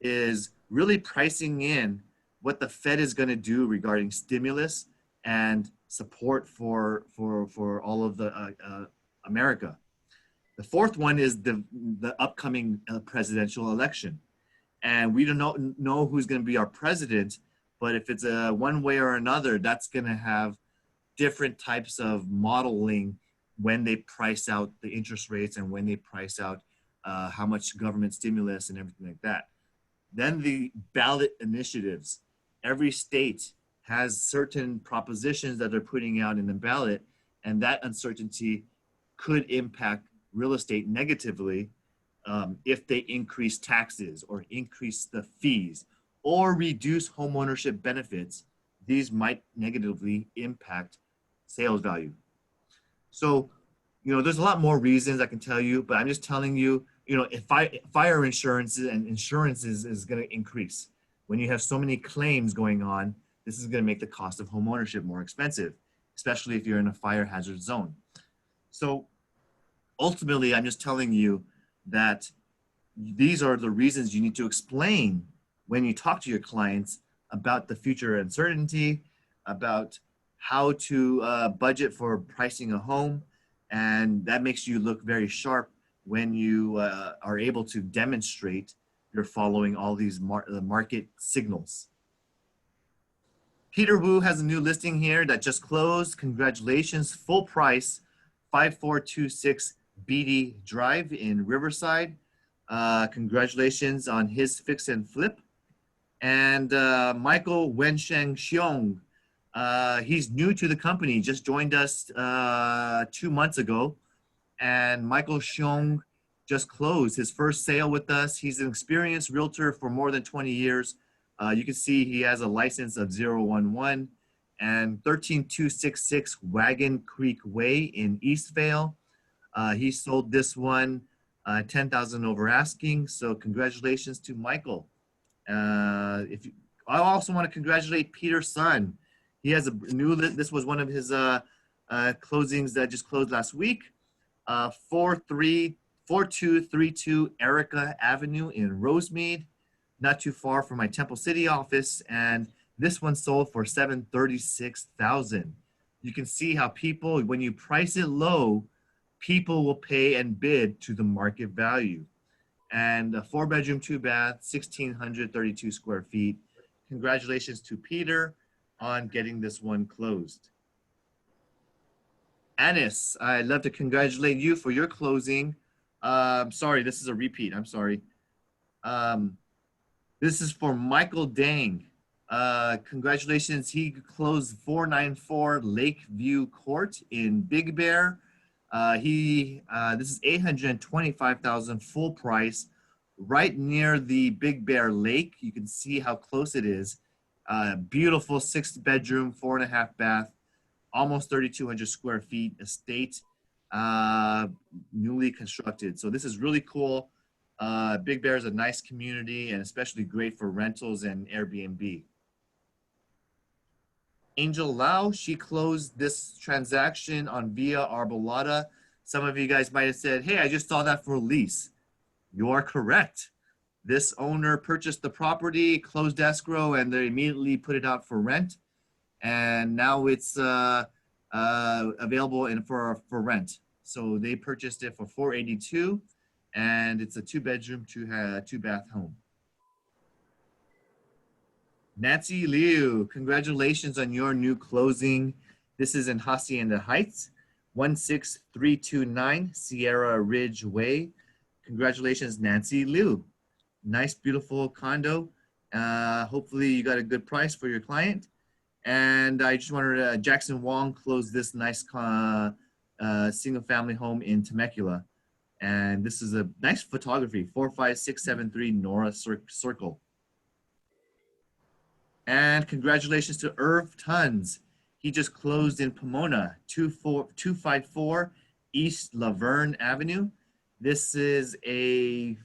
is really pricing in what the Fed is going to do regarding stimulus and support for all of the America. The fourth one is the upcoming presidential election, and we don't know who's going to be our president. But if it's one way or another, that's going to have different types of modeling when they price out the interest rates and when they price out how much government stimulus and everything like that. Then the ballot initiatives. Every state has certain propositions that they're putting out in the ballot, and that uncertainty could impact real estate negatively if they increase taxes or increase the fees or reduce homeownership benefits. These might negatively impact sales value. So, you know, there's a lot more reasons I can tell you, but I'm just telling you, you know, if fire insurance and insurance is going to increase. When you have so many claims going on, this is going to make the cost of homeownership more expensive, especially if you're in a fire hazard zone. So ultimately, I'm just telling you that these are the reasons you need to explain when you talk to your clients about the future uncertainty, about how to budget for pricing a home. And that makes you look very sharp when you are able to demonstrate you're following all these market signals. Peter Wu has a new listing here that just closed. Congratulations, full price, 5426 Beatty Drive in Riverside. Congratulations on his fix and flip. And Michael Wensheng Xiong, he's new to the company, just joined us 2 months ago. And Michael Xiong just closed his first sale with us. He's an experienced realtor for more than 20 years. You can see he has a license of 011 and 13266 Wagon Creek Way in Eastvale. He sold this one 10,000 over asking. So congratulations to Michael. I also want to congratulate Peter's son. He has a new, this was one of his closings that just closed last week. 4232 Erica Avenue in Rosemead, not too far from my Temple City office. And this one sold for $736,000. You can see how people, when you price it low, people will pay and bid to the market value. And a 4-bedroom, 2-bath, 1,632 square feet. Congratulations to Peter on getting this one closed. Anis, I'd love to congratulate you for your closing. Sorry, this is a repeat. I'm sorry. This is for Michael Dang. Congratulations. He closed 494 Lakeview Court in Big Bear. This is $825,000 full price, right near the Big Bear Lake. You can see how close it is. Beautiful 6-bedroom, 4.5-bath, almost 3,200 square feet estate, newly constructed. So this is really cool. Big Bear is a nice community and especially great for rentals and Airbnb. Angel Lau, she closed this transaction on Via Arbolada. Some of you guys might have said, hey, I just saw that for a lease. You are correct. This owner purchased the property, closed escrow, and they immediately put it out for rent. And now it's available for rent. So they purchased it for $482,000, and it's a 2-bedroom, 2-bath home. Nancy Liu, congratulations on your new closing. This is in Hacienda Heights, 16329 Sierra Ridge Way. Congratulations, Nancy Liu. Nice, beautiful condo. Hopefully you got a good price for your client. And I just wanted to, Jackson Wong closed this nice single family home in Temecula. And this is a nice photography, 45673 Nora Circle. And congratulations to Irv Tons. He just closed in Pomona, 254 East Laverne Avenue. This is a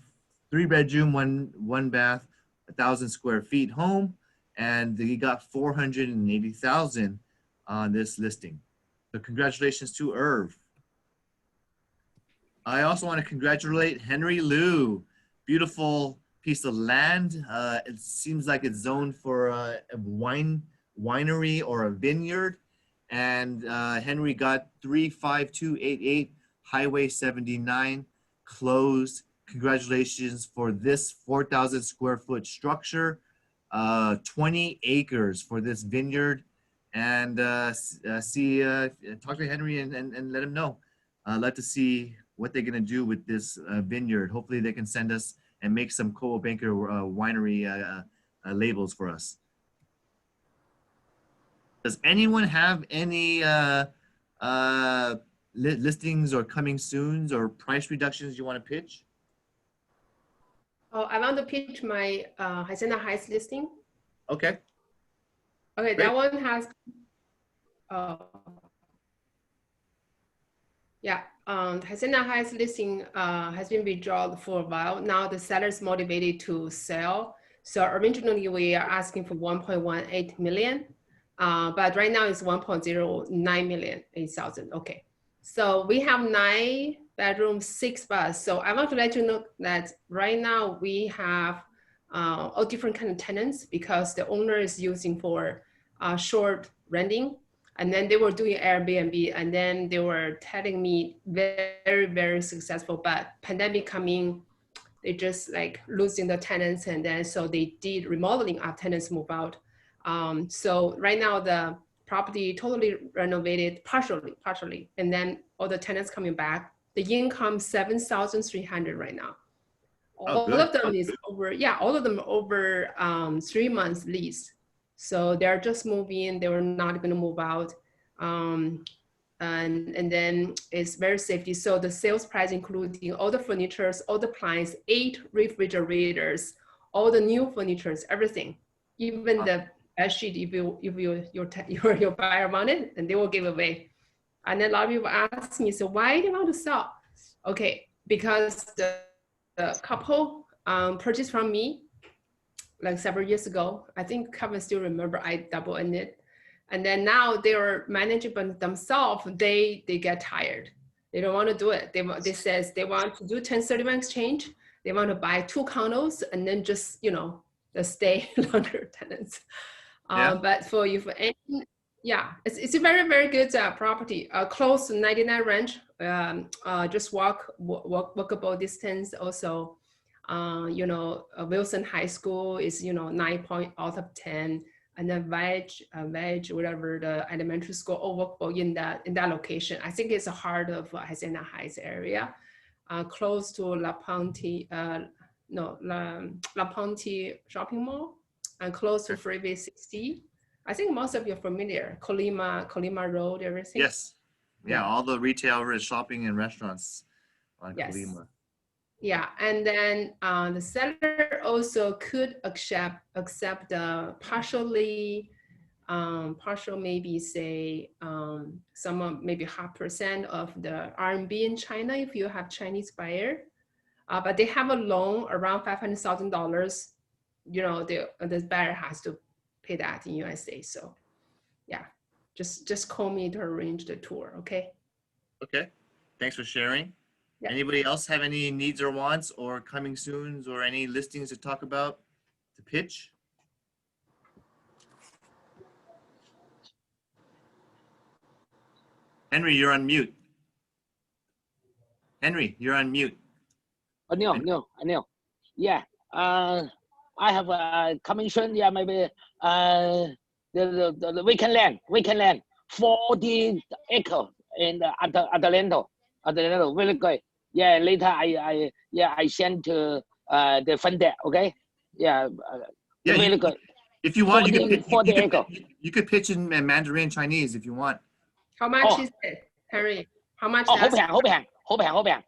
3-bedroom, 1-bath, 1,000 square feet home. And he got $480,000 on this listing. So congratulations to Irv. I also want to congratulate Henry Liu. Beautiful piece of land. It seems like it's zoned for a winery or a vineyard. And Henry got 35288 Highway 79 closed. Congratulations for this 4,000 square foot structure. 20 acres for this vineyard. And talk to Henry and let him know. I'd like to see what they're going to do with this vineyard. Hopefully they can send us and make some Coldwell Banker winery labels for us. Does anyone have any listings or coming soons or price reductions you want to pitch? Oh, I want to pitch my Hacienda Heights listing. Okay. Okay, Great. that one has, Hacienda Heights listing has been withdrawn for a while. Now the seller is motivated to sell. So originally we are asking for 1.18 million, but right now it's 1.09 million, 8,000. Okay. So we have 9 bedrooms, 6 baths. So I want to let you know that right now we have all different kind of tenants because the owner is using for short renting. And then they were doing Airbnb, and then they were telling me very, very successful, but pandemic coming, they just like losing the tenants. And then so they did remodeling after tenants move out. So right now the property totally renovated partially, and then all the tenants coming back. The income 7,300 right now. Oh, All good. of them is over, yeah, all of them over 3 months lease. So they're just moving. They were not going to move out. And then it's very safety. So the sales price, including all the furnitures, all the appliances, 8 refrigerators, all the new furnitures, everything, even the bed sheet. If your buyer wanted, and they will give away. And then a lot of people ask me, so why do you want to sell? Okay, because the couple purchased from me like several years ago. I think Kevin still remember I double-ended it. And then now they are managing by themselves. They get tired. They don't want to do it. They says they want to do 1031 exchange. They want to buy 2 condos and then just just stay longer tenants. Yeah. But for any, yeah, it's a very, very good property. Close to 99 range. Just walkable distance. Also, Wilson High School is 9 point out of 10. And then whatever the elementary school, all walkable in that location. I think it's a heart of Hacienda Heights area, close to La Ponte shopping mall, and close to Freeway 60. I think most of you are familiar. Colima Road, everything. Yes. Yeah, all the retail, shopping, and restaurants on Yes. Colima. Yeah, and then the seller also could accept partial, maybe say some maybe 0.5% of the RMB in China if you have Chinese buyer, but they have a loan around $500,000. The buyer has to pay that in USA. So, yeah, just call me to arrange the tour. Okay. Okay. Thanks for sharing. Yeah. Anybody else have any needs or wants or coming soons or any listings to talk about, to pitch? Henry, you're on mute. Henry, you're on mute. No. Yeah. I have a coming soon. Yeah, maybe the weekend land 40 acre in Atlanta, really good. Yeah, later I send to the fund there. Okay. Yeah. Yeah, really good. If you want, 40 acre. you could pitch in Mandarin Chinese if you want. How much is it, Henry? How much? 好平。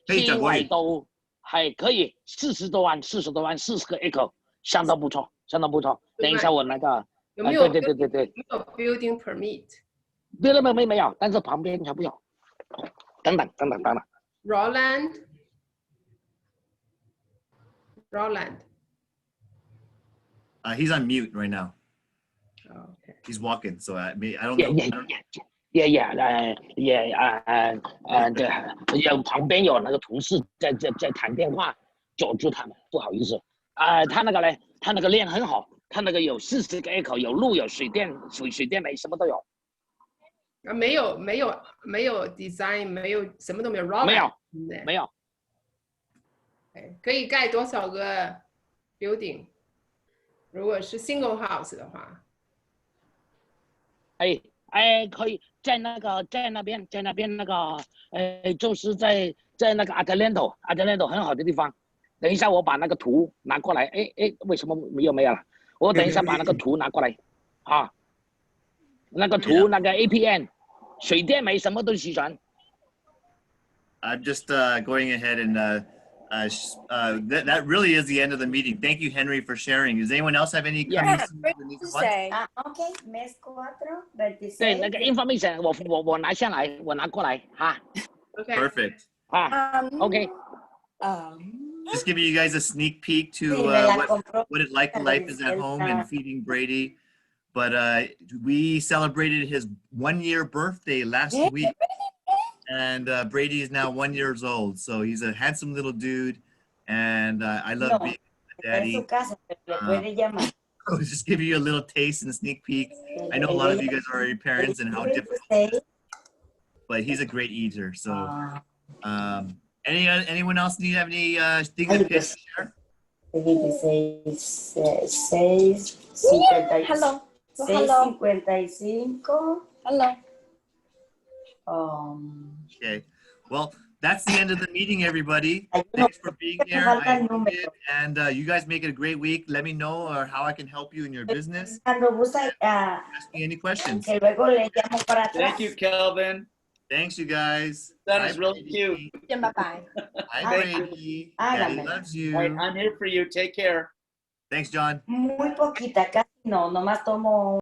西纬都还可以，40多万，40个 acre， 相当不错。等一下我那个，有没有？对。没有 building permit。building 没有，但是旁边全部有。等等。Raw land. He's on mute right now. Oh, okay. He's walking, so I don't know.旁边有那个同事在谈电话，阻住他们，不好意思。他那个呢，他那个链很好，他那个有40个 acre， 有路有水电煤什么都有。没有 design， 没有什么都没有 raw land。没有。可以盖多少个 building？ 如果是 single house 的话。可以在那边那个就是在那个 Atlanta 很好的地方。等一下我把那个图拿过来。为什么没有了？我等一下把那个图拿过来啊。那个图那个 APN 水电煤什么都齐全。I'm just going ahead and that really is the end of the meeting. Thank you, Henry, for sharing. Does anyone else have any comments? Okay, mes 4:26. 对，那个 information 我拿下来，我拿过来哈。Okay. Perfect. Okay. Just giving you guys a sneak peek to what it's like life is at home and feeding Brady. But we celebrated his 1-year birthday last week. And Brady is now 1 year old, so he's a handsome little dude, and I love being a daddy. I was just giving you a little taste and sneak peek. I know a lot of you guys are already parents and how difficult, but he's a great eater. So, anyone else have any thing to share? Hello. Hello. 6:55. Hello. Okay. Well, that's the end of the meeting, everybody. Thanks for being here. I enjoyed it. And you guys make it a great week. Let me know how I can help you in your business. Ask me any questions. Thank you, Kelvin. Thanks, you guys. That Bye, is really Brady. cute. Bye-bye. Hi, Thank you. Brady. Daddy loves you. All right, I'm here for you. Take care. Thanks, John. Muy poquita, casi no, nomás tomo